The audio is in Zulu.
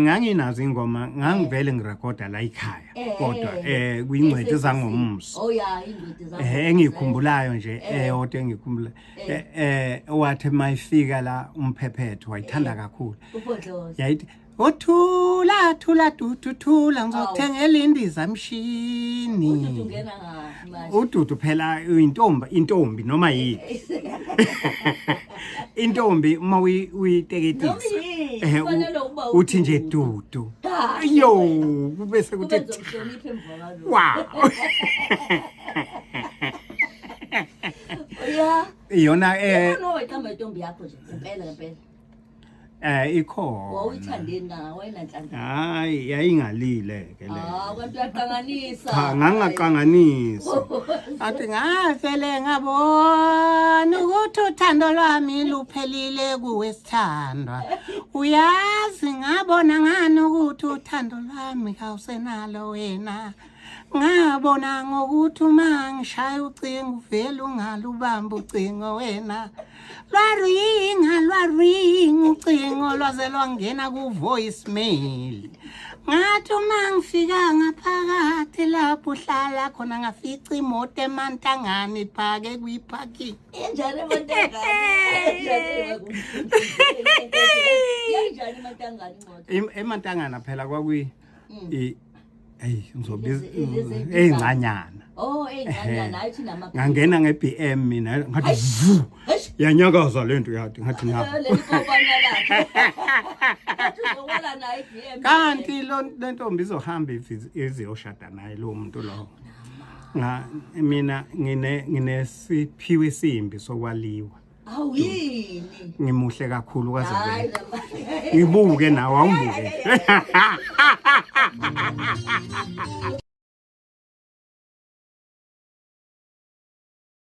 nganginazo ingoma ngangivele ngirekoda la ekhaya kodwa kuyingcweti zangomso Oh yeah, ingcweti zangomso. Engikhumbulayo nje eyodwa engikhumbula wathi mayifika la umphephetho wayithanda kakhulu yayithi othula thula thula ngizokuthengela indiza mshini ududu phela intombi noma yini intombi uma uyiteketisa uthi nje dudu yo bese kuthi wow yona iqhaza wawuyithandeni na wena nhlanhla hayi yayingalile ke le abantu yaqanganisa cha ngangaqanganisa athi ngavele ngabona ukuthi uthando lwami luphelile kuwesithandwa uyazi ngabona ngani ukuthi uthando lwami kawusenalo wena ngabona ngokuthi uma ngishaya ucingo uvela ungalubamba ucingo wena lwaringa ucingo lwaze lwangena ku-voicemail ngathi uma ngifika ngaphakathi lapho uhlala khona ngafica imoto eMantangane iphake kwi-parking enjani eMantangane phela kwakuyi ngizobiza ezincanyana ezincanyana ayithi nama ngangena nge-BM mina ngathi vu yanyakaza lento yathi ngathi na lelikopana lakhe uzowala naye iBM kanti le ntombi izohamba iziyoshada naye lo muntu lo mina nginesiphiwe isimbi sokwaliwa awuyini ngimuhle kakhulu kwaze ngibuke nawe awumbuke